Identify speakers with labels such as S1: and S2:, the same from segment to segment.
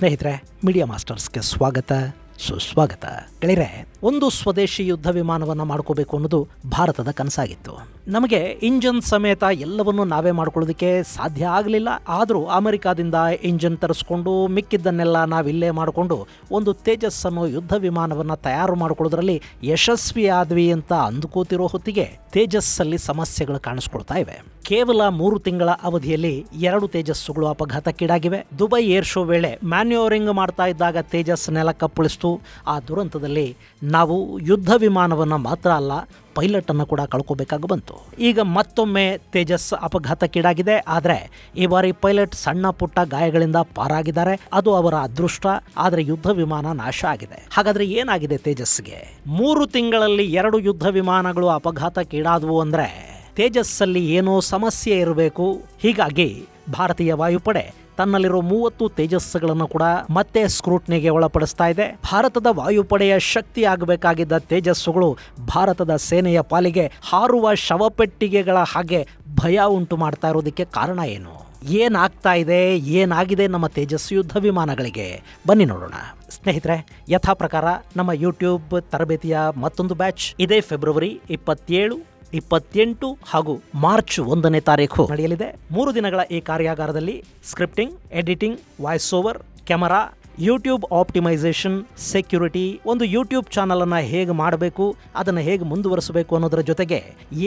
S1: ಸ್ನೇಹಿತರೆ, ಮೀಡಿಯಾ ಮಾಸ್ಟರ್ಸ್ಗೆ ಸ್ವಾಗತ, ಸುಸ್ವಾಗತ. ಗೆಳೆಯರೆ, ಒಂದು ಸ್ವದೇಶಿ ಯುದ್ಧ ವಿಮಾನವನ್ನು ಮಾಡ್ಕೋಬೇಕು ಅನ್ನೋದು ಭಾರತದ ಕನಸಾಗಿತ್ತು. ನಮಗೆ ಇಂಜನ್ ಸಮೇತ ಎಲ್ಲವನ್ನೂ ನಾವೇ ಮಾಡ್ಕೊಳ್ಳೋದಕ್ಕೆ ಸಾಧ್ಯ ಆಗಲಿಲ್ಲ. ಆದರೂ ಅಮೆರಿಕಾದಿಂದ ಇಂಜನ್ ತರಿಸ್ಕೊಂಡು ಮಿಕ್ಕಿದ್ದನ್ನೆಲ್ಲ ನಾವಿಲ್ಲೇ ಮಾಡಿಕೊಂಡು ಒಂದು ತೇಜಸ್ ಅನ್ನೋ ಯುದ್ಧ ವಿಮಾನವನ್ನು ತಯಾರು ಮಾಡ್ಕೊಳ್ಳೋದ್ರಲ್ಲಿ ಯಶಸ್ವಿ ಆದ್ವಿ ಅಂತ ಅಂದುಕೋತಿರೋ ಹೊತ್ತಿಗೆ ತೇಜಸ್ಸಲ್ಲಿ ಸಮಸ್ಯೆಗಳು ಕಾಣಿಸ್ಕೊಳ್ತಾ ಇವೆ. ಕೇವಲ 3 ತಿಂಗಳ ಅವಧಿಯಲ್ಲಿ 2 ತೇಜಸ್ಸುಗಳು ಅಪಘಾತಕ್ಕೀಡಾಗಿವೆ. ದುಬೈ ಏರ್ ಶೋ ವೇಳೆ ಮ್ಯಾನ್ಯೂವರಿಂಗ್ ಮಾಡ್ತಾ ಇದ್ದಾಗ ತೇಜಸ್ ನೆಲಕ್ಕಪ್ಪಳಿಸ್ತು. ಆ ದುರಂತದಲ್ಲಿ ನಾವು ಯುದ್ಧ ವಿಮಾನವನ್ನು ಮಾತ್ರ ಅಲ್ಲ, ಪೈಲಟ್ ಅನ್ನು ಕೂಡ ಕಳ್ಕೋಬೇಕಾಗಿ ಬಂತು. ಈಗ ಮತ್ತೊಮ್ಮೆ ತೇಜಸ್ ಅಪಘಾತಕ್ಕೀಡಾಗಿದೆ. ಆದರೆ ಈ ಬಾರಿ ಪೈಲಟ್ ಸಣ್ಣ ಪುಟ್ಟ ಗಾಯಗಳಿಂದ ಪಾರಾಗಿದ್ದಾರೆ. ಅದು ಅವರ ಅದೃಷ್ಟ. ಆದರೆ ಯುದ್ಧ ವಿಮಾನ ನಾಶ ಆಗಿದೆ. ಹಾಗಾದ್ರೆ ಏನಾಗಿದೆ ತೇಜಸ್ಗೆ? 3 ತಿಂಗಳಲ್ಲಿ 2 ಯುದ್ಧ ವಿಮಾನಗಳು ಅಪಘಾತಕ್ಕೀಡಾದವು ಅಂದ್ರೆ ತೇಜಸ್ಸಲ್ಲಿ ಏನೋ ಸಮಸ್ಯೆ ಇರಬೇಕು. ಹೀಗಾಗಿ ಭಾರತೀಯ ವಾಯುಪಡೆ ತನ್ನಲ್ಲಿರೋ 30 ತೇಜಸ್ಸುಗಳನ್ನು ಕೂಡ ಮತ್ತೆ ಸ್ಕ್ರೂಟ್ನಿಗೆ ಒಳಪಡಿಸ್ತಾ ಇದೆ. ಭಾರತದ ವಾಯುಪಡೆಯ ಶಕ್ತಿ ಆಗಬೇಕಾಗಿದ್ದ ತೇಜಸ್ಸುಗಳು ಭಾರತದ ಸೇನೆಯ ಪಾಲಿಗೆ ಹಾರುವ ಶವಪೆಟ್ಟಿಗೆಗಳ ಹಾಗೆ ಭಯ ಉಂಟು ಮಾಡ್ತಾ ಇರೋದಕ್ಕೆ ಕಾರಣ ಏನು? ಏನಾಗ್ತಾ ಇದೆ, ಏನಾಗಿದೆ ನಮ್ಮ ತೇಜಸ್ ಯುದ್ಧ ವಿಮಾನಗಳಿಗೆ? ಬನ್ನಿ ನೋಡೋಣ. ಸ್ನೇಹಿತರೆ, ಯಥಾ ಪ್ರಕಾರ ನಮ್ಮ ಯೂಟ್ಯೂಬ್ ತರಬೇತಿಯ ಮತ್ತೊಂದು ಬ್ಯಾಚ್ ಇದೇ ಫೆಬ್ರವರಿ 27, 28 ಹಾಗೂ ಮಾರ್ಚ್ 1ನೇ ತಾರೀಕು ನಡೆಯಲಿದೆ. 3 ದಿನಗಳ ಈ ಕಾರ್ಯಾಗಾರದಲ್ಲಿ scripting, editing, voice over, camera, YouTube optimisation, security, ಒಂದು ಯೂಟ್ಯೂಬ್ ಚಾನಲ್ ಅನ್ನ ಹೇಗೆ ಮಾಡಬೇಕು, ಅದನ್ನು ಹೇಗೆ ಮುಂದುವರಿಸಬೇಕು ಅನ್ನೋದರ ಜೊತೆಗೆ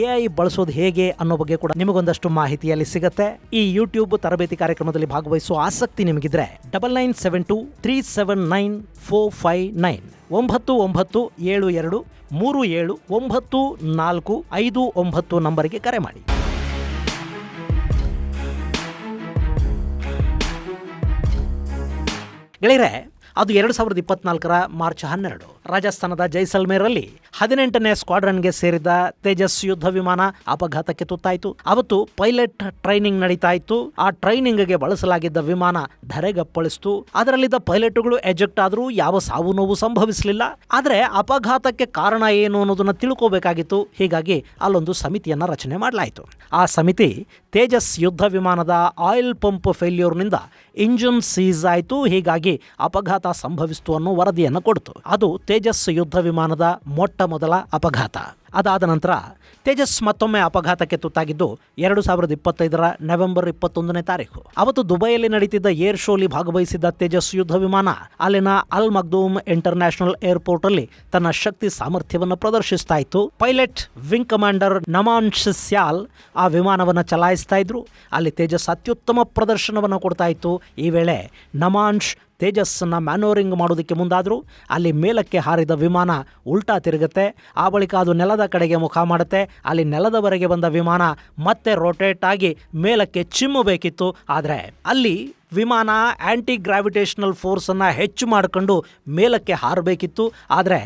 S1: AI ಬಳಸೋದು ಹೇಗೆ ಅನ್ನೋ ಬಗ್ಗೆ ಕೂಡ ನಿಮಗೊಂದಷ್ಟು ಮಾಹಿತಿಯಲ್ಲಿ ಸಿಗುತ್ತೆ. ಈ ಯೂಟ್ಯೂಬ್ ತರಬೇತಿ ಕಾರ್ಯಕ್ರಮದಲ್ಲಿ ಭಾಗವಹಿಸುವ ಆಸಕ್ತಿ ನಿಮಗಿದ್ರೆ 9972379459 9972379459 ನಂಬರಿಗೆ ಕರೆ ಮಾಡಿ. ಗೆಳೆಯರೆ, ಅದು 2024ರ ಮಾರ್ಚ್ 12 ರಾಜಸ್ಥಾನದ ಜೈಸಲ್ಮೇರಲ್ಲಿ 18ನೇ ಸ್ಕ್ವಾಡ್ರನ್ಗೆ ಸೇರಿದ ತೇಜಸ್ ಯುದ್ಧ ವಿಮಾನ ಅಪಘಾತಕ್ಕೆ ತುತ್ತಾಯಿತು. ಅವತ್ತು ಪೈಲಟ್ ಟ್ರೈನಿಂಗ್ ನಡೀತಾ ಇತ್ತು. ಆ ಟ್ರೈನಿಂಗ್ಗೆ ಬಳಸಲಾಗಿದ್ದ ವಿಮಾನ ಧರೆಗಪ್ಪಳಿಸ್ತು. ಅದರಲ್ಲಿದ್ದ ಪೈಲಟ್ಗಳು ಎಜೆಕ್ಟ್ ಆದರೂ ಯಾವ ಸಾವು ನೋವು ಸಂಭವಿಸಲಿಲ್ಲ. ಆದರೆ ಅಪಘಾತಕ್ಕೆ ಕಾರಣ ಏನು ಅನ್ನೋದನ್ನ ತಿಳ್ಕೋಬೇಕಾಗಿತ್ತು. ಹೀಗಾಗಿ ಅಲ್ಲೊಂದು ಸಮಿತಿಯನ್ನ ರಚನೆ ಮಾಡಲಾಯಿತು. ಆ ಸಮಿತಿ ತೇಜಸ್ ಯುದ್ಧ ವಿಮಾನದ ಆಯಿಲ್ ಪಂಪ್ ಫೇಲ್ಯೂರ್ನಿಂದ ಇಂಜಿನ್ ಸೀಸ್ ಆಯಿತು, ಹೀಗಾಗಿ ಅಪಘಾತ ಸಂಭವಿಸಿತು ಅನ್ನೋ ವರದಿಯನ್ನು ಕೊಡ್ತು. ಅದು ತೇಜಸ್ ಯುದ್ಧ ವಿಮಾನದ ಮೊಟ್ಟ ಮೊದಲ ಅಪಘಾತ. ಅದಾದ ನಂತರ ತೇಜಸ್ ಮತ್ತೊಮ್ಮೆ ಅಪಘಾತಕ್ಕೆ ತುತ್ತಾಗಿದ್ದು 2025ರ ನವೆಂಬರ್ 21ನೇ ತಾರೀಕು. ಅವತ್ತು ದುಬೈಯಲ್ಲಿ ನಡೀತಿದ್ದ ಏರ್ ಶೋಲಿ ಭಾಗವಹಿಸಿದ್ದ ತೇಜಸ್ ಯುದ್ಧ ವಿಮಾನ ಅಲ್ಲಿನ ಅಲ್ ಮಗ್ದೂಮ್ ಇಂಟರ್ನ್ಯಾಷನಲ್ ಏರ್ಪೋರ್ಟ್ ಅಲ್ಲಿ ತನ್ನ ಶಕ್ತಿ ಸಾಮರ್ಥ್ಯವನ್ನು ಪ್ರದರ್ಶಿಸ್ತಾ ಇತ್ತು. ಪೈಲಟ್ ವಿಂಗ್ ಕಮಾಂಡರ್ ನಮಾನ್ಶ್ ಸ್ಯಾಲ್ ಆ ವಿಮಾನವನ್ನು ಚಲಾಯಿಸ್ತಾ ಇದ್ರು. ಅಲ್ಲಿ ತೇಜಸ್ ಅತ್ಯುತ್ತಮ ಪ್ರದರ್ಶನವನ್ನು ಕೊಡ್ತಾ ಇತ್ತು. ಈ ವೇಳೆ ನಮಾನ್ಶ್ ತೇಜಸ್ಸನ್ನ ಮ್ಯಾನೋರಿಂಗ್ ಮಾಡೋದಕ್ಕೆ ಮುಂದಾದರೂ ಅಲ್ಲಿ ಮೇಲಕ್ಕೆ ಹಾರಿದ ವಿಮಾನ ಉಲ್ಟಾ ತಿರುಗುತ್ತೆ. ಆ ಬಳಿಕ ಅದು ನೆಲದ ಕಡೆಗೆ ಮುಖ ಮಾಡುತ್ತೆ. ಅಲ್ಲಿ ನೆಲದವರೆಗೆ ಬಂದ ವಿಮಾನ ಮತ್ತೆ ರೊಟೇಟ್ ಆಗಿ ಮೇಲಕ್ಕೆ ಚಿಮ್ಮಬೇಕಿತ್ತು. ಆದರೆ ಅಲ್ಲಿ ವಿಮಾನ ಆ್ಯಂಟಿ ಗ್ರಾವಿಟೇಷನಲ್ ಫೋರ್ಸನ್ನು ಹೆಚ್ಚು ಮಾಡಿಕೊಂಡು ಮೇಲಕ್ಕೆ ಹಾರಬೇಕಿತ್ತು. ಆದರೆ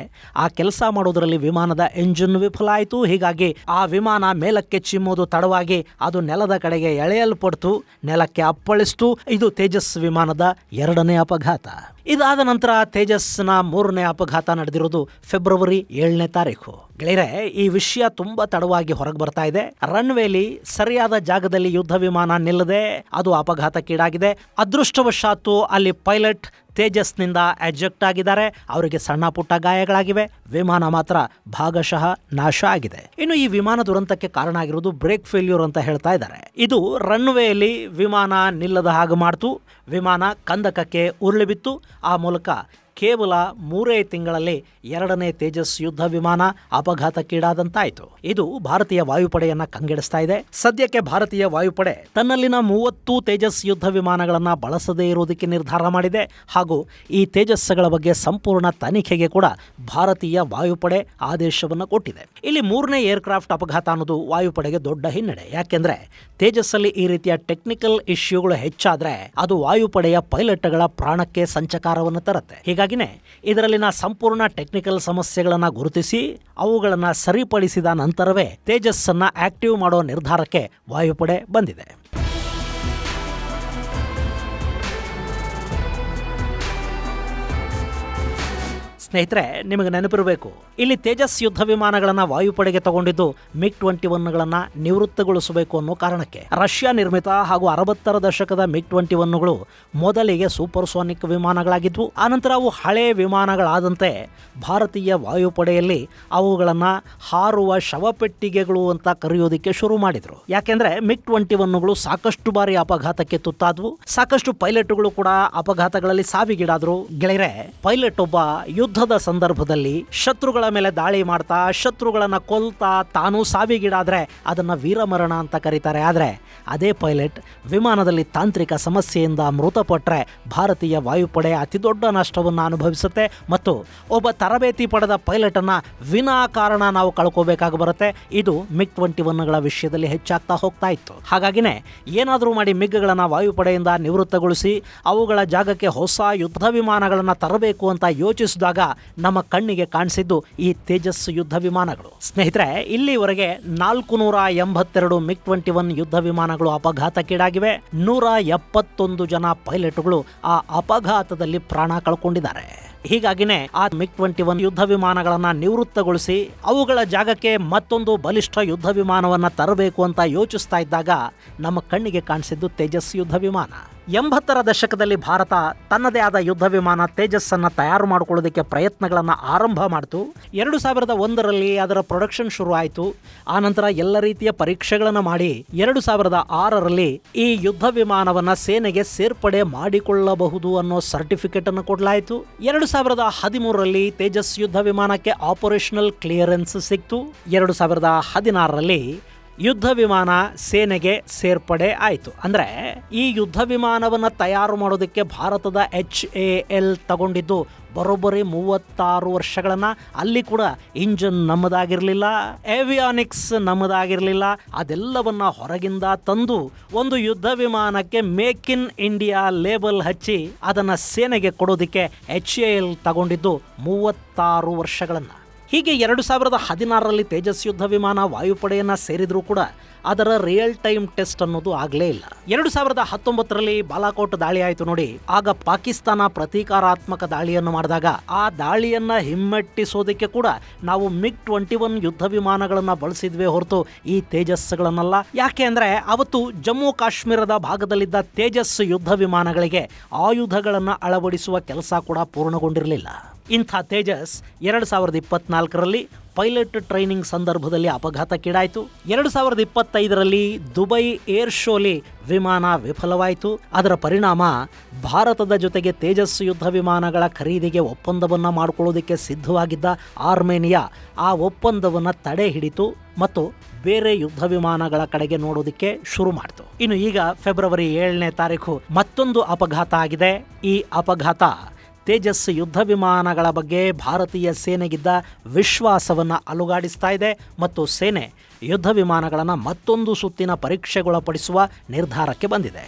S1: ಆ ಕೆಲಸ ಮಾಡೋದರಲ್ಲಿ ವಿಮಾನದ ಎಂಜಿನ್ ವಿಫಲ ಆಯಿತು. ಹೀಗಾಗಿ ಆ ವಿಮಾನ ಮೇಲಕ್ಕೆ ಚಿಮ್ಮೋದು ತಡವಾಗಿ ಅದು ನೆಲದ ಕಡೆಗೆ ಎಳೆಯಲ್ಪಡ್ತು, ನೆಲಕ್ಕೆ ಅಪ್ಪಳಿಸ್ತು. ಇದು ತೇಜಸ್ ವಿಮಾನದ 2ನೇ ಅಪಘಾತ. ಇದಾದ ನಂತರ ತೇಜಸ್ನ 3ನೇ ಅಪಘಾತ ನಡೆದಿರೋದು ಫೆಬ್ರವರಿ 7ನೇ ತಾರೀಕು. ಗೆಳೆಯರೆ, ಈ ವಿಷಯ ತುಂಬಾ ತಡವಾಗಿ ಹೊರಗೆ ಬರ್ತಾ ಇದೆ. ರನ್ವೇಲಿ ಸರಿಯಾದ ಜಾಗದಲ್ಲಿ ಯುದ್ಧ ವಿಮಾನ ನಿಲ್ಲದೆ ಅದು ಅಪಘಾತಕ್ಕೀಡಾಗಿದೆ. ಅದೃಷ್ಟವಶಾತ್ತು ಅಲ್ಲಿ ಪೈಲಟ್ ತೇಜಸ್ನಿಂದ ಎಜೆಕ್ಟ್ ಆಗಿದ್ದಾರೆ. ಅವರಿಗೆ ಸಣ್ಣ ಪುಟ್ಟ ಗಾಯಗಳಾಗಿವೆ. ವಿಮಾನ ಮಾತ್ರ ಭಾಗಶಃ ನಾಶ ಆಗಿದೆ. ಇನ್ನು ಈ ವಿಮಾನ ದುರಂತಕ್ಕೆ ಕಾರಣ ಆಗಿರೋದು ಬ್ರೇಕ್ ಫೇಲ್ಯೂರ್ ಅಂತ ಹೇಳ್ತಾ ಇದ್ದಾರೆ. ಇದು ರನ್ವೇಯಲ್ಲಿ ವಿಮಾನ ನಿಲ್ಲದ ಹಾಗೆ ಮಾಡ್ತು. ವಿಮಾನ ಕಂದಕಕ್ಕೆ ಉರುಳಿ ಬಿತ್ತು. ಆ ಮೂಲಕ ಕೇವಲ 3 ತಿಂಗಳಲ್ಲಿ 2ನೇ ತೇಜಸ್ ಯುದ್ಧ ವಿಮಾನ ಅಪಘಾತಕ್ಕೀಡಾದಂತಾಯಿತು. ಇದು ಭಾರತೀಯ ವಾಯುಪಡೆಯನ್ನ ಕಂಗೆಡಿಸ್ತಾ ಇದೆ. ಸದ್ಯಕ್ಕೆ ಭಾರತೀಯ ವಾಯುಪಡೆ ತನ್ನಲ್ಲಿನ 30 ತೇಜಸ್ ಯುದ್ಧ ವಿಮಾನಗಳನ್ನ ಬಳಸದೇ ಇರುವುದಕ್ಕೆ ನಿರ್ಧಾರ ಮಾಡಿದೆ. ಹಾಗೂ ಈ ತೇಜಸ್ಗಳ ಬಗ್ಗೆ ಸಂಪೂರ್ಣ ತನಿಖೆಗೆ ಕೂಡ ಭಾರತೀಯ ವಾಯುಪಡೆ ಆದೇಶವನ್ನು ಕೊಟ್ಟಿದೆ. ಇಲ್ಲಿ 3ನೇ ಏರ್ಕ್ರಾಫ್ಟ್ ಅಪಘಾತ ಅನ್ನೋದು ವಾಯುಪಡೆಗೆ ದೊಡ್ಡ ಹಿನ್ನಡೆ. ಯಾಕೆಂದ್ರೆ ತೇಜಸ್ಸಲ್ಲಿ ಈ ರೀತಿಯ ಟೆಕ್ನಿಕಲ್ ಇಶ್ಯೂಗಳು ಹೆಚ್ಚಾದ್ರೆ ಅದು ವಾಯುಪಡೆಯ ಪೈಲಟ್ಗಳ ಪ್ರಾಣಕ್ಕೆ ಸಂಚಕಾರವನ್ನು ತರುತ್ತೆ. ಹೀಗಾಗಿನೇ ಇದರಲ್ಲಿನ ಸಂಪೂರ್ಣ ಟೆಕ್ನಿಕಲ್ ಸಮಸ್ಯೆಗಳನ್ನು ಗುರುತಿಸಿ ಅವುಗಳನ್ನು ಸರಿಪಡಿಸಿದ ನಂತರವೇ ತೇಜಸ್ಸನ್ನ ಆಕ್ಟಿವ್ ಮಾಡೋ ನಿರ್ಧಾರಕ್ಕೆ ವಾಯುಪಡೆ ಬಂದಿದೆ. ಸ್ನೇಹಿತರೆ, ನಿಮಗೆ ನೆನಪಿರಬೇಕು, ಇಲ್ಲಿ ತೇಜಸ್ ಯುದ್ಧ ವಿಮಾನಗಳನ್ನ ವಾಯುಪಡೆಗೆ ತಗೊಂಡಿದ್ದು MiG-21ಗಳನ್ನ ನಿವೃತ್ತಗೊಳಿಸಬೇಕು ಅನ್ನೋ ಕಾರಣಕ್ಕೆ. ರಷ್ಯಾ ನಿರ್ಮಿತ ಹಾಗೂ 60ರ ದಶಕದ MiG-21ಗಳು ಮೊದಲಿಗೆ ಸೂಪರ್ಸೋನಿಕ್ ವಿಮಾನಗಳಾಗಿದ್ವು. ಆನಂತರ ಅವು ಹಳೆ ವಿಮಾನಗಳಾದಂತೆ ಭಾರತೀಯ ವಾಯುಪಡೆಯಲ್ಲಿ ಅವುಗಳನ್ನ ಹಾರುವ ಶವಪೆಟ್ಟಿಗೆಗಳು ಅಂತ ಕರೆಯೋದಿಕ್ಕೆ ಶುರು ಮಾಡಿದ್ರು. ಯಾಕೆಂದ್ರೆ MiG-21ಗಳು ಸಾಕಷ್ಟು ಬಾರಿ ಅಪಘಾತಕ್ಕೆ ತುತ್ತಾದ್ವು. ಸಾಕಷ್ಟು ಪೈಲಟ್ಗಳು ಕೂಡ ಅಪಘಾತಗಳಲ್ಲಿ ಸಾವಿಗೀಡಾದ್ರು. ಗೆಳೆಯರೆ, ಪೈಲಟ್ ಒಬ್ಬ ಯುದ್ಧದ ಸಂದರ್ಭದಲ್ಲಿ ಶತ್ರುಗಳ ಮೇಲೆ ದಾಳಿ ಮಾಡ್ತಾ ಶತ್ರುಗಳನ್ನ ಕೊಲ್ತಾ ತಾನು ಸಾವಿಗೀಡಾದ್ರೆ ಅದನ್ನ ವೀರಮರಣ ಅಂತ ಕರೀತಾರೆ. ಆದ್ರೆ ಅದೇ ಪೈಲಟ್ ವಿಮಾನದಲ್ಲಿ ತಾಂತ್ರಿಕ ಸಮಸ್ಯೆಯಿಂದ ಮೃತಪಟ್ಟರೆ ಭಾರತೀಯ ವಾಯುಪಡೆ ಅತಿ ದೊಡ್ಡ ನಷ್ಟವನ್ನು ಅನುಭವಿಸುತ್ತೆ ಮತ್ತು ಒಬ್ಬ ತರಬೇತಿ ಪಡೆದ ಪೈಲಟ್ ಅನ್ನ ವಿನಾಕಾರಣ ನಾವು ಕಳ್ಕೋಬೇಕಾಗಿ ಬರುತ್ತೆ. ಇದು MiG-21ಗಳ ವಿಷಯದಲ್ಲಿ ಹೆಚ್ಚಾಗ್ತಾ ಹೋಗ್ತಾ ಇತ್ತು. ಹಾಗಾಗಿನೇ ಏನಾದರೂ ಮಾಡಿ MiGಗಳನ್ನ ವಾಯುಪಡೆಯಿಂದ ನಿವೃತ್ತಗೊಳಿಸಿ ಅವುಗಳ ಜಾಗಕ್ಕೆ ಹೊಸ ಯುದ್ಧ ವಿಮಾನಗಳನ್ನ ತರಬೇಕು ಅಂತ ಯೋಚಿಸಿದಾಗ ನಮ್ಮ ಕಣ್ಣಿಗೆ ಕಾಣಿಸಿದ್ದು ಈ ತೇಜಸ್ ಯುದ್ಧ ವಿಮಾನಗಳು. ಸ್ನೇಹಿತರೆ, ಇಲ್ಲಿವರೆಗೆ 482 MiG-21 ಯುದ್ಧ ವಿಮಾನಗಳು ಅಪಘಾತಕ್ಕೀಡಾಗಿವೆ. 171 ಜನ ಪೈಲಟ್ಗಳು ಆ ಅಪಘಾತದಲ್ಲಿ ಪ್ರಾಣ ಕಳ್ಕೊಂಡಿದ್ದಾರೆ. ಹೀಗಾಗಿನೇ ಆ MiG-21 ಯುದ್ಧ ವಿಮಾನಗಳನ್ನ ನಿವೃತ್ತಗೊಳಿಸಿ ಅವುಗಳ ಜಾಗಕ್ಕೆ ಮತ್ತೊಂದು ಬಲಿಷ್ಠ ಯುದ್ಧ ವಿಮಾನವನ್ನ ತರಬೇಕು ಅಂತ ಯೋಚಿಸ್ತಾ ಇದ್ದಾಗ ನಮ್ಮ ಕಣ್ಣಿಗೆ ಕಾಣಿಸಿದ್ದು ತೇಜಸ್ ಯುದ್ಧ ವಿಮಾನ. 80ರ ದಶಕದಲ್ಲಿ ಭಾರತ ತನ್ನದೇ ಆದ ಯುದ್ಧ ವಿಮಾನ ತೇಜಸ್ ಅನ್ನ ತಯಾರು ಮಾಡಿಕೊಳ್ಳೋದಕ್ಕೆ ಪ್ರಯತ್ನಗಳನ್ನ ಆರಂಭ ಮಾಡಿತು. 2001ರಲ್ಲಿ ಅದರ ಪ್ರೊಡಕ್ಷನ್ ಶುರು ಆಯಿತು. ಆನಂತರ ಎಲ್ಲ ರೀತಿಯ ಪರೀಕ್ಷೆಗಳನ್ನು ಮಾಡಿ 2006ರಲ್ಲಿ ಈ ಯುದ್ಧ ವಿಮಾನವನ್ನ ಸೇನೆಗೆ ಸೇರ್ಪಡೆ ಮಾಡಿಕೊಳ್ಳಬಹುದು ಅನ್ನೋ ಸರ್ಟಿಫಿಕೇಟ್ ಅನ್ನು ಕೊಡಲಾಯಿತು. 2013ರಲ್ಲಿ ತೇಜಸ್ ಯುದ್ಧ ವಿಮಾನಕ್ಕೆ ಆಪರೇಷನಲ್ ಕ್ಲಿಯರೆನ್ಸ್ ಸಿಕ್ತು. 2016ರಲ್ಲಿ ಯುದ್ಧ ವಿಮಾನ ಸೇನೆಗೆ ಸೇರ್ಪಡೆ ಆಯಿತು. ಅಂದ್ರೆ ಈ ಯುದ್ಧ ವಿಮಾನವನ್ನ ತಯಾರು ಮಾಡೋದಕ್ಕೆ ಭಾರತದ HAL ತಗೊಂಡಿದ್ದು ಬರೋಬ್ಬರಿ 36 ವರ್ಷಗಳನ್ನ. ಅಲ್ಲಿ ಕೂಡ ಇಂಜಿನ್ ನಮ್ಮದಾಗಿರಲಿಲ್ಲ, ಏವಿಯಾನಿಕ್ಸ್ ನಮ್ಮದಾಗಿರಲಿಲ್ಲ. ಅದೆಲ್ಲವನ್ನ ಹೊರಗಿಂದ ತಂದು ಒಂದು ಯುದ್ಧ ವಿಮಾನಕ್ಕೆ ಮೇಕ್ ಇನ್ ಇಂಡಿಯಾ ಲೇಬಲ್ ಹಚ್ಚಿ ಅದನ್ನ ಸೇನೆಗೆ ಕೊಡೋದಕ್ಕೆ HAL ತಗೊಂಡಿದ್ದು 36 ವರ್ಷಗಳನ್ನ. ಹೀಗೆ 2016ರಲ್ಲಿ ತೇಜಸ್ ಯುದ್ಧ ವಿಮಾನ ವಾಯುಪಡೆಯನ್ನ ಸೇರಿದ್ರೂ ಕೂಡ ಅದರ ರಿಯಲ್ ಟೈಮ್ ಟೆಸ್ಟ್ ಅನ್ನೋದು ಆಗಲೇ ಇಲ್ಲ. 2019ರಲ್ಲಿ ಬಾಲಾಕೋಟ್ ದಾಳಿ ಆಯಿತು ನೋಡಿ. ಆಗ ಪಾಕಿಸ್ತಾನ ಪ್ರತೀಕಾರಾತ್ಮಕ ದಾಳಿಯನ್ನು ಮಾಡಿದಾಗ ಆ ದಾಳಿಯನ್ನ ಹಿಮ್ಮೆಟ್ಟಿಸೋದಕ್ಕೆ ಕೂಡ ನಾವು MiG-21 ಯುದ್ಧ ವಿಮಾನಗಳನ್ನ ಬಳಸಿದ್ವೇ ಹೊರತು ಈ ತೇಜಸ್ಗಳನ್ನಲ್ಲ. ಯಾಕೆ ಅಂದ್ರೆ ಅವತ್ತು ಜಮ್ಮು ಕಾಶ್ಮೀರದ ಭಾಗದಲ್ಲಿದ್ದ ತೇಜಸ್ ಯುದ್ಧ ವಿಮಾನಗಳಿಗೆ ಆಯುಧಗಳನ್ನ ಅಳವಡಿಸುವ ಕೆಲಸ ಕೂಡ ಪೂರ್ಣಗೊಂಡಿರಲಿಲ್ಲ. ಇಂಥ ತೇಜಸ್ 2024ರಲ್ಲಿ ಪೈಲಟ್ ಟ್ರೈನಿಂಗ್ ಸಂದರ್ಭದಲ್ಲಿ ಅಪಘಾತಕ್ಕೀಡಾಯಿತು. 2025ರಲ್ಲಿ ದುಬೈ ಏರ್ ಶೋಲಿ ವಿಮಾನ ವಿಫಲವಾಯಿತು. ಅದರ ಪರಿಣಾಮ ಭಾರತದ ಜೊತೆಗೆ ತೇಜಸ್ ಯುದ್ಧ ವಿಮಾನಗಳ ಖರೀದಿಗೆ ಒಪ್ಪಂದವನ್ನ ಮಾಡಿಕೊಳ್ಳೋದಕ್ಕೆ ಸಿದ್ಧವಾಗಿದ್ದ ಆರ್ಮೇನಿಯಾ ಆ ಒಪ್ಪಂದವನ್ನ ತಡೆ ಹಿಡಿತು ಮತ್ತು ಬೇರೆ ಯುದ್ಧ ವಿಮಾನಗಳ ಕಡೆಗೆ ನೋಡೋದಕ್ಕೆ ಶುರು ಮಾಡಿತು. ಇನ್ನು ಈಗ ಫೆಬ್ರವರಿ 7ನೇ ತಾರೀಕು ಮತ್ತೊಂದು ಅಪಘಾತ ಆಗಿದೆ. ಈ ಅಪಘಾತ ತೇಜಸ್ ಯುದ್ಧ ವಿಮಾನಗಳ ಬಗ್ಗೆ ಭಾರತೀಯ ಸೇನೆಗಿದ್ದ ವಿಶ್ವಾಸವನ್ನು ಅಲುಗಾಡಿಸ್ತಾ ಇದೆ ಮತ್ತು ಸೇನೆ ಯುದ್ಧ ವಿಮಾನಗಳನ್ನು ಮತ್ತೊಂದು ಸುತ್ತಿನ ಪರೀಕ್ಷೆಗೊಳಪಡಿಸುವ ನಿರ್ಧಾರಕ್ಕೆ ಬಂದಿದೆ.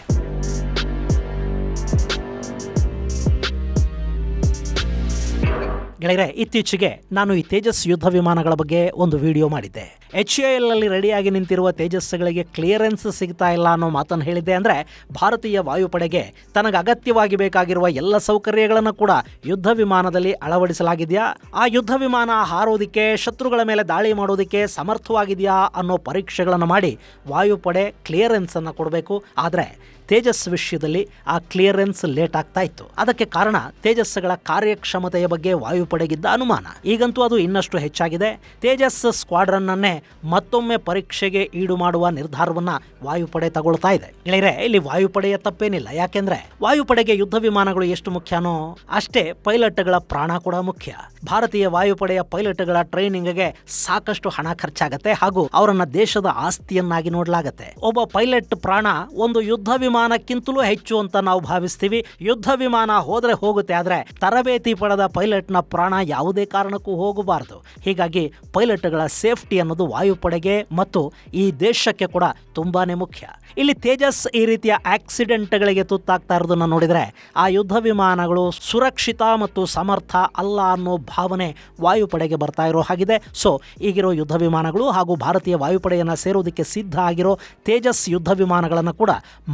S1: ಗೆಳೆಯರೆ, ಇತ್ತೀಚೆಗೆ ನಾನು ಈ ತೇಜಸ್ ಯುದ್ಧ ವಿಮಾನಗಳ ಬಗ್ಗೆ ಒಂದು ವಿಡಿಯೋ ಮಾಡಿದ್ದೆ. HAL ಅಲ್ಲಿ ರೆಡಿಯಾಗಿ ನಿಂತಿರುವ ತೇಜಸ್ಗಳಿಗೆ ಕ್ಲಿಯರೆನ್ಸ್ ಸಿಗ್ತಾ ಇಲ್ಲ ಅನ್ನೋ ಮಾತನ್ನು ಹೇಳಿದ್ದೆ. ಅಂದರೆ ಭಾರತೀಯ ವಾಯುಪಡೆಗೆ ತನಗೆ ಅಗತ್ಯವಾಗಿ ಬೇಕಾಗಿರುವ ಎಲ್ಲ ಸೌಕರ್ಯಗಳನ್ನು ಕೂಡ ಯುದ್ಧ ವಿಮಾನದಲ್ಲಿ ಅಳವಡಿಸಲಾಗಿದೆಯಾ, ಆ ಯುದ್ಧ ವಿಮಾನ ಹಾರೋದಕ್ಕೆ ಶತ್ರುಗಳ ಮೇಲೆ ದಾಳಿ ಮಾಡೋದಕ್ಕೆ ಸಮರ್ಥವಾಗಿದೆಯಾ ಅನ್ನೋ ಪರೀಕ್ಷೆಗಳನ್ನು ಮಾಡಿ ವಾಯುಪಡೆ ಕ್ಲಿಯರೆನ್ಸ್ ಅನ್ನು ಕೊಡಬೇಕು. ಆದರೆ ತೇಜಸ್ ವಿಷಯದಲ್ಲಿ ಆ ಕ್ಲಿಯರೆನ್ಸ್ ಲೇಟ್ ಆಗ್ತಾ ಇತ್ತು. ಅದಕ್ಕೆ ಕಾರಣ ತೇಜಸ್ಗಳ ಕಾರ್ಯಕ್ಷಮತೆಯ ಬಗ್ಗೆ ವಾಯುಪಡೆಗಿದ್ದ ಅನುಮಾನ. ಈಗಂತೂ ಅದು ಇನ್ನಷ್ಟು ಹೆಚ್ಚಾಗಿದೆ. ತೇಜಸ್ ಸ್ಕ್ವಾಡ್ರನ್ ಅನ್ನೇ ಮತ್ತೊಮ್ಮೆ ಪರೀಕ್ಷೆಗೆ ಈಡು ಮಾಡುವ ನಿರ್ಧಾರವನ್ನ ವಾಯುಪಡೆ ತಗೊಳ್ತಾ ಇದೆ. ಗೆಳೆಯರೆ, ಇಲ್ಲಿ ವಾಯುಪಡೆಯ ತಪ್ಪೇನಿಲ್ಲ. ಯಾಕೆಂದ್ರೆ ವಾಯುಪಡೆಗೆ ಯುದ್ಧ ವಿಮಾನಗಳು ಎಷ್ಟು ಮುಖ್ಯನೋ ಅಷ್ಟೇ ಪೈಲಟ್ಗಳ ಪ್ರಾಣ ಕೂಡ ಮುಖ್ಯ. ಭಾರತೀಯ ವಾಯುಪಡೆಯ ಪೈಲಟ್ಗಳ ಟ್ರೈನಿಂಗ್ಗೆ ಸಾಕಷ್ಟು ಹಣ ಖರ್ಚಾಗತ್ತೆ ಹಾಗೂ ಅವರನ್ನ ದೇಶದ ಆಸ್ತಿಯನ್ನಾಗಿ ನೋಡಲಾಗತ್ತೆ. ಒಬ್ಬ ಪೈಲಟ್ ಪ್ರಾಣ ಒಂದು ಯುದ್ಧ ವಿಮಾನಕ್ಕಿಂತಲೂ ಹೆಚ್ಚು ಅಂತ ನಾವು ಭಾವಿಸ್ತೀವಿ. ಯುದ್ಧ ವಿಮಾನ ಹೋದ್ರೆ ಹೋಗುತ್ತೆ, ಆದ್ರೆ ತರಬೇತಿ ಪಡೆದ ಪೈಲಟ್ನ ಪ್ರಾಣ ಯಾವುದೇ ಕಾರಣಕ್ಕೂ ಹೋಗಬಾರದು. ಹೀಗಾಗಿ ಪೈಲಟ್ಗಳ ಸೇಫ್ಟಿ ಅನ್ನೋದು ವಾಯುಪಡೆಗೆ ಮತ್ತು ಈ ದೇಶಕ್ಕೆ ಕೂಡ ತುಂಬಾನೇ ಮುಖ್ಯ. ಇಲ್ಲಿ ತೇಜಸ್ ಈ ರೀತಿಯ ಆಕ್ಸಿಡೆಂಟ್ಗಳಿಗೆ ತುತ್ತಾಗ್ತಾ ಇರೋದನ್ನ ನೋಡಿದರೆ ಆ ಯುದ್ಧ ವಿಮಾನಗಳು ಸುರಕ್ಷಿತ ಮತ್ತು ಸಮರ್ಥ ಅಲ್ಲ ಅನ್ನೋ ಭಾವನೆ ವಾಯುಪಡೆಗೆ ಬರ್ತಾ ಇರೋ ಹಾಗಿದೆ. ಸೊ ಈಗಿರೋ ಯುದ್ಧ ವಿಮಾನಗಳು ಹಾಗೂ ಭಾರತೀಯ ವಾಯುಪಡೆಯನ್ನು ಸೇರೋದಕ್ಕೆ ಸಿದ್ಧ ಆಗಿರೋ ತೇಜಸ್ ಯುದ್ಧ ವಿಮಾನಗಳನ್ನು ಕೂಡ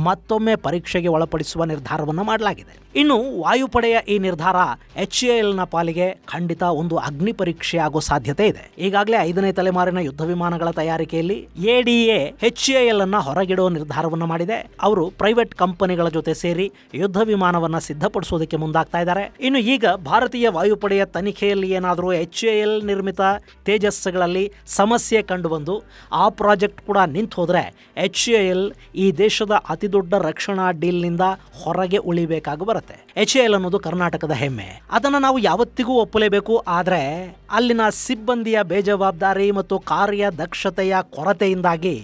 S1: ಮತ್ತೊಮ್ಮೆ ಪರೀಕ್ಷೆಗೆ ಒಳಪಡಿಸುವ ನಿರ್ಧಾರವನ್ನು ಮಾಡಲಾಗಿದೆ. ಇನ್ನು ವಾಯುಪಡೆಯ ಈ ನಿರ್ಧಾರ HALನ ಪಾಲಿಗೆ ಖಂಡಿತ ಒಂದು ಅಗ್ನಿ ಪರೀಕ್ಷೆ ಆಗೋ ಸಾಧ್ಯತೆ ಇದೆ. ಈಗಾಗಲೇ 5ನೇ ತಲೆಮಾರಿನ ಯುದ್ಧ ವಿಮಾನಗಳ ತಯಾರಿಕೆಯಲ್ಲಿ ADA HAL ಅನ್ನ ಹೊರಗಿಡುವ ನಿರ್ಧಾರವನ್ನು ಮಾಡಿದೆ. ಅವರು ಪ್ರೈವೇಟ್ ಕಂಪನಿಗಳ ಜೊತೆ ಸೇರಿ ಯುದ್ಧ ವಿಮಾನವನ್ನ ಸಿದ್ಧಪಡಿಸೋದಕ್ಕೆ ಮುಂದಾಗ್ತಾ ಇದ್ದಾರೆ. ಇನ್ನು ಈಗ ಭಾರತೀಯ ವಾಯುಪಡೆಯ ತನಿಖೆಯಲ್ಲಿ ಏನಾದರೂ HAL ನಿರ್ಮಿತ ತೇಜಸ್ಗಳಲ್ಲಿ ಸಮಸ್ಯೆ ಕಂಡುಬಂದು ಆ ಪ್ರಾಜೆಕ್ಟ್ ಕೂಡ ನಿಂತು ಹೋದರೆ HAL ಈ ದೇಶದ ಅತಿದೊಡ್ಡ ರಕ್ಷಣಾ ಡೀಲ್ನಿಂದ ಹೊರಗೆ ಉಳಿಬೇಕಾಗಿ ಬರುತ್ತೆ. HAL ಅನ್ನೋದು ಕರ್ನಾಟಕದ ಹೆಮ್ಮೆ, ಅದನ್ನು ನಾವು ಯಾವತ್ತಿಗೂ ಒಪ್ಪಲೇಬೇಕು. ಆದರೆ ಅಲ್ಲಿನ ಸಿಬ್ಬಂದಿಯ ಬೇಜವಾಬ್ದಾರಿ ಮತ್ತು ಕಾರ್ಯದಕ್ಷತೆಯ ಕೊರತೆಯಿಂದಾಗಿ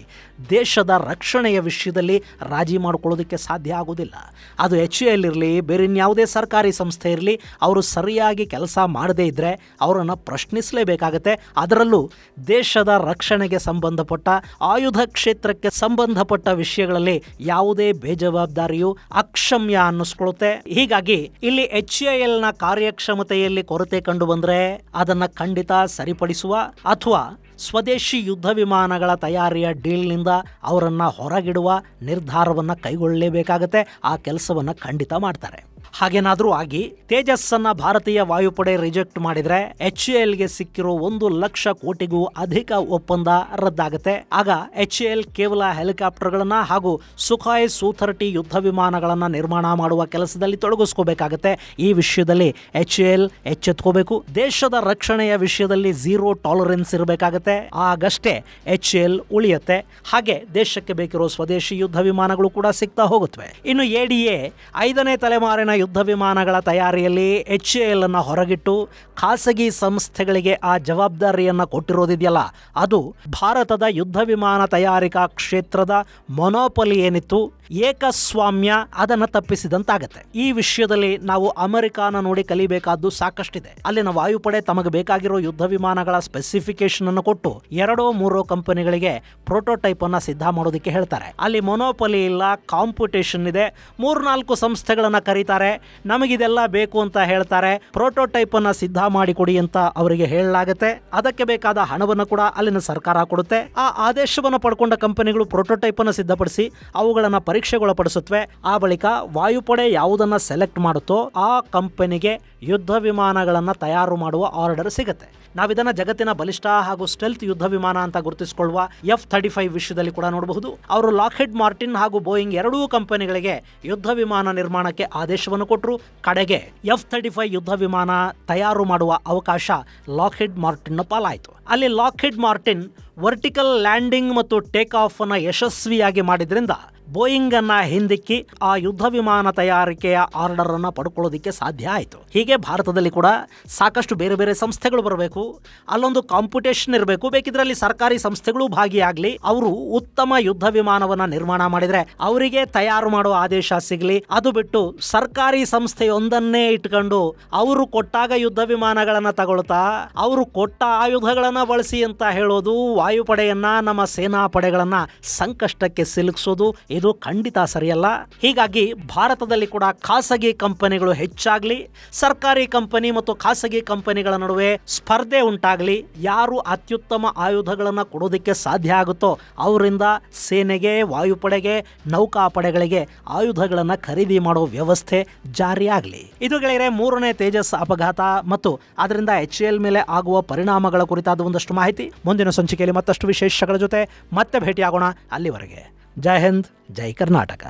S1: ದೇಶದ ರಕ್ಷಣೆಯ ವಿಷಯದಲ್ಲಿ ರಾಜಿ ಮಾಡಿಕೊಳ್ಳೋದಕ್ಕೆ ಸಾಧ್ಯ ಆಗೋದಿಲ್ಲ. ಅದು HAL ಇರಲಿ, ಬೇರೆ ಇನ್ಯಾವುದೇ ಸರ್ಕಾರಿ ಸಂಸ್ಥೆ ಇರಲಿ, ಅವರು ಸರಿಯಾಗಿ ಕೆಲಸ ಮಾಡದೇ ಇದ್ದರೆ ಅವರನ್ನು ಪ್ರಶ್ನಿಸಲೇಬೇಕಾಗತ್ತೆ. ಅದರಲ್ಲೂ ದೇಶದ ರಕ್ಷಣೆಗೆ ಸಂಬಂಧಪಟ್ಟ ಆಯುಧ ಕ್ಷೇತ್ರಕ್ಕೆ ಸಂಬಂಧಪಟ್ಟ ವಿಷಯಗಳಲ್ಲಿ ಯಾವುದೇ ಬೇಜವಾಬ್ದಾರಿಯು ಅಕ್ಷಮ್ಯ ಅನ್ನಿಸ್ಕೊಳ್ಳುತ್ತೆ. ಹೀಗಾಗಿ ಇಲ್ಲಿ HALನ ಕಾರ್ಯಕ್ಷಮತೆಯಲ್ಲಿ ಕೊರತೆ ಕಂಡು ಬಂದರೆ ಅದನ್ನು ಖಂಡಿತ ಸರಿಪಡಿಸುವ ಅಥವಾ ಸ್ವದೇಶಿ ಯುದ್ಧ ವಿಮಾನಗಳ ತಯಾರಿಯ ಡೀಲ್ನಿಂದ ಅವರನ್ನು ಹೊರಗಿಡುವ ನಿರ್ಧಾರವನ್ನು ಕೈಗೊಳ್ಳಲೇಬೇಕಾಗತ್ತೆ. ಆ ಕೆಲಸವನ್ನು ಖಂಡಿತ ಮಾಡ್ತಾರೆ. ಹಾಗೇನಾದರೂ ಆಗಿ ತೇಜಸ್ಸನ್ನು ಭಾರತೀಯ ವಾಯುಪಡೆ ರಿಜೆಕ್ಟ್ ಮಾಡಿದರೆ HALಗೆ ಸಿಕ್ಕಿರೋ 1 ಲಕ್ಷ ಕೋಟಿಗೂ ಅಧಿಕ ಒಪ್ಪಂದ ರದ್ದಾಗುತ್ತೆ. ಆಗ HAL ಕೇವಲ ಹೆಲಿಕಾಪ್ಟರ್ಗಳನ್ನು ಹಾಗೂ ಸುಖಾಯ್ Su-30 ಯುದ್ಧ ವಿಮಾನಗಳನ್ನು ನಿರ್ಮಾಣ ಮಾಡುವ ಕೆಲಸದಲ್ಲಿ ತೊಡಗಿಸ್ಕೋಬೇಕಾಗತ್ತೆ. ಈ ವಿಷಯದಲ್ಲಿ HAL ಎಚ್ಚೆತ್ಕೋಬೇಕು. ದೇಶದ ರಕ್ಷಣೆಯ ವಿಷಯದಲ್ಲಿ 0 ಟಾಲರೆನ್ಸ್ ಇರಬೇಕಾಗತ್ತೆ. ಆಗಷ್ಟೇ HAL ಉಳಿಯುತ್ತೆ. ಹಾಗೆ ದೇಶಕ್ಕೆ ಬೇಕಿರೋ ಸ್ವದೇಶಿ ಯುದ್ಧ ವಿಮಾನಗಳು ಕೂಡ ಸಿಗ್ತಾ ಹೋಗುತ್ತವೆ. ಇನ್ನು ADA 5ನೇ ತಲೆಮಾರಿನ ಯುದ್ಧ ವಿಮಾನಗಳ ತಯಾರಿಯಲ್ಲಿ HAL ಅನ್ನು ಹೊರಗಿಟ್ಟು ಖಾಸಗಿ ಸಂಸ್ಥೆಗಳಿಗೆ ಆ ಜವಾಬ್ದಾರಿಯನ್ನು ಕೊಟ್ಟಿರೋದಿದೆಯಲ್ಲ, ಅದು ಭಾರತದ ಯುದ್ಧ ವಿಮಾನ ತಯಾರಿಕಾ ಕ್ಷೇತ್ರದ ಮೊನೋಪಲಿ ಏನಿತ್ತು, ಏಕಸ್ವಾಮ್ಯ, ಅದನ್ನು ತಪ್ಪಿಸಿದಂತಾಗತ್ತೆ. ಈ ವಿಷಯದಲ್ಲಿ ನಾವು ಅಮೆರಿಕಾನ ನೋಡಿ ಕಲಿಬೇಕಾದ್ದು ಸಾಕಷ್ಟಿದೆ. ಅಲ್ಲಿನ ವಾಯುಪಡೆ ತಮಗೆ ಬೇಕಾಗಿರೋ ಯುದ್ಧ ವಿಮಾನಗಳ ಸ್ಪೆಸಿಫಿಕೇಶನ್ ಅನ್ನು ಕೊಟ್ಟು 2-3 ಕಂಪನಿಗಳಿಗೆ ಪ್ರೋಟೋಟೈಪ್ ಅನ್ನ ಸಿದ್ಧ ಮಾಡೋದಕ್ಕೆ ಹೇಳ್ತಾರೆ. ಅಲ್ಲಿ ಮೊನೋಪಲಿ ಇಲ್ಲ, ಕಾಂಪಿಟೇಷನ್ ಇದೆ. 3-4 ಸಂಸ್ಥೆಗಳನ್ನ ಕರೀತಾರೆ, ನಮಗಿದೆಲ್ಲ ಬೇಕು ಅಂತ ಹೇಳ್ತಾರೆ, ಪ್ರೋಟೋಟೈಪ್ ಅನ್ನ ಸಿದ್ಧ ಮಾಡಿಕೊಡಿ ಅಂತ ಅವರಿಗೆ ಹೇಳಲಾಗುತ್ತೆ. ಅದಕ್ಕೆ ಬೇಕಾದ ಹಣವನ್ನು ಕೂಡ ಅಲ್ಲಿನ ಸರ್ಕಾರ ಕೊಡುತ್ತೆ. ಆ ಆದೇಶವನ್ನು ಪಡ್ಕೊಂಡ ಕಂಪನಿಗಳು ಪ್ರೋಟೋಟೈಪ್ ಅನ್ನು ಸಿದ್ಧಪಡಿಸಿ ಅವುಗಳನ್ನು ಪರೀಕ್ಷೆಗೊಳಪಡಿಸುತ್ತವೆ. ಆ ಬಳಿಕ ವಾಯುಪಡೆ ಯಾವುದನ್ನ ಸೆಲೆಕ್ಟ್ ಮಾಡುತ್ತೋ ಆ ಕಂಪನಿಗೆ ಯುದ್ಧ ವಿಮಾನಗಳನ್ನು ತಯಾರು ಮಾಡುವ ಆರ್ಡರ್ ಸಿಗುತ್ತೆ. ನಾವಿದನ್ನ ಜಗತ್ತಿನ ಬಲಿಷ್ಠ ಹಾಗೂ ಸ್ಟೆಲ್ತ್ ಯುದ್ಧ ವಿಮಾನ ಅಂತ ಗುರುತಿಸಿಕೊಳ್ಳುವ F-35 ವಿಷಯದಲ್ಲಿ ಕೂಡ ನೋಡಬಹುದು. ಅವರು ಲಾಕ್ಹೀಡ್ ಮಾರ್ಟಿನ್ ಹಾಗೂ ಬೋಯಿಂಗ್ ಎರಡೂ ಕಂಪನಿಗಳಿಗೆ ಯುದ್ಧ ವಿಮಾನ ನಿರ್ಮಾಣಕ್ಕೆ ಆದೇಶವನ್ನು ಕೊಟ್ಟರು. ಕಡೆಗೆ F-35 ಯುದ್ಧ ವಿಮಾನ ತಯಾರು ಮಾಡುವ ಅವಕಾಶ ಲಾಕ್ಹೀಡ್ ಮಾರ್ಟಿನ್ ಪಾಲಾಯಿತು. ಅಲ್ಲಿ ಲಾಕ್ಹೀಡ್ ಮಾರ್ಟಿನ್ ವರ್ಟಿಕಲ್ ಲ್ಯಾಂಡಿಂಗ್ ಮತ್ತು ಟೇಕ್ ಆಫ್ ಅನ್ನು ಯಶಸ್ವಿಯಾಗಿ ಮಾಡಿದ್ರಿಂದ ಬೋಯಿಂಗ್ ಅನ್ನ ಹಿಂದಿಕ್ಕಿ ಆ ಯುದ್ಧ ವಿಮಾನ ತಯಾರಿಕೆಯ ಆರ್ಡರ್ ಅನ್ನ ಪಡ್ಕೊಳ್ಳೋದಿಕ್ಕೆ ಸಾಧ್ಯ ಆಯಿತು. ಹೀಗೆ ಭಾರತದಲ್ಲಿ ಕೂಡ ಸಾಕಷ್ಟು ಬೇರೆ ಬೇರೆ ಸಂಸ್ಥೆಗಳು ಬರಬೇಕು, ಅಲ್ಲೊಂದು ಕಾಂಪಿಟೇಷನ್ ಇರಬೇಕು. ಬೇಕಿದ್ರಲ್ಲಿ ಸರ್ಕಾರಿ ಸಂಸ್ಥೆಗಳು ಭಾಗಿಯಾಗಲಿ. ಅವರು ಉತ್ತಮ ಯುದ್ಧ ವಿಮಾನವನ್ನ ನಿರ್ಮಾಣ ಮಾಡಿದ್ರೆ ಅವರಿಗೆ ತಯಾರು ಮಾಡುವ ಆದೇಶ ಸಿಗಲಿ. ಅದು ಬಿಟ್ಟು ಸರ್ಕಾರಿ ಸಂಸ್ಥೆಯೊಂದನ್ನೇ ಇಟ್ಕೊಂಡು ಅವರು ಕೊಟ್ಟಾಗ ಯುದ್ಧ ವಿಮಾನಗಳನ್ನ ತಗೊಳ್ತಾ ಅವರು ಕೊಟ್ಟ ಆಯುಧಗಳನ್ನ ಬಳಸಿ ಅಂತ ಹೇಳೋದು ವಾಯುಪಡೆಯನ್ನ, ನಮ್ಮ ಸೇನಾ ಪಡೆಗಳನ್ನ ಸಂಕಷ್ಟಕ್ಕೆ ಸಿಲುಕಿಸೋದು, ಇದು ಖಂಡಿತ ಸರಿಯಲ್ಲ. ಹೀಗಾಗಿ ಭಾರತದಲ್ಲಿ ಕೂಡ ಖಾಸಗಿ ಕಂಪನಿಗಳು ಹೆಚ್ಚಾಗ್ಲಿ, ಸರ್ಕಾರಿ ಕಂಪನಿ ಮತ್ತು ಖಾಸಗಿ ಕಂಪನಿಗಳ ನಡುವೆ ಸ್ಪರ್ಧೆ ಉಂಟಾಗ್ಲಿ. ಯಾರು ಅತ್ಯುತ್ತಮ ಆಯುಧಗಳನ್ನ ಕೊಡೋದಕ್ಕೆ ಸಾಧ್ಯ ಆಗುತ್ತೋ ಅವರಿಂದ ಸೇನೆಗೆ, ವಾಯುಪಡೆಗೆ, ನೌಕಾಪಡೆಗಳಿಗೆ ಆಯುಧಗಳನ್ನ ಖರೀದಿ ಮಾಡೋ ವ್ಯವಸ್ಥೆ ಜಾರಿಯಾಗಲಿ. ಇದು ಗೆಳೆಯರೆ 3ನೇ ತೇಜಸ್ ಅಪಘಾತ ಮತ್ತು ಅದರಿಂದ HAL ಮೇಲೆ ಆಗುವ ಪರಿಣಾಮಗಳ ಕುರಿತಾದ ಒಂದಷ್ಟು ಮಾಹಿತಿ. ಮುಂದಿನ ಸಂಚಿಕೆಯಲ್ಲಿ ಮತ್ತಷ್ಟು ವಿಶೇಷಗಳ ಜೊತೆ ಮತ್ತೆ ಭೇಟಿಯಾಗೋಣ. ಅಲ್ಲಿವರೆಗೆ ಜೈ ಹಿಂದ್, ಜೈ ಕರ್ನಾಟಕ.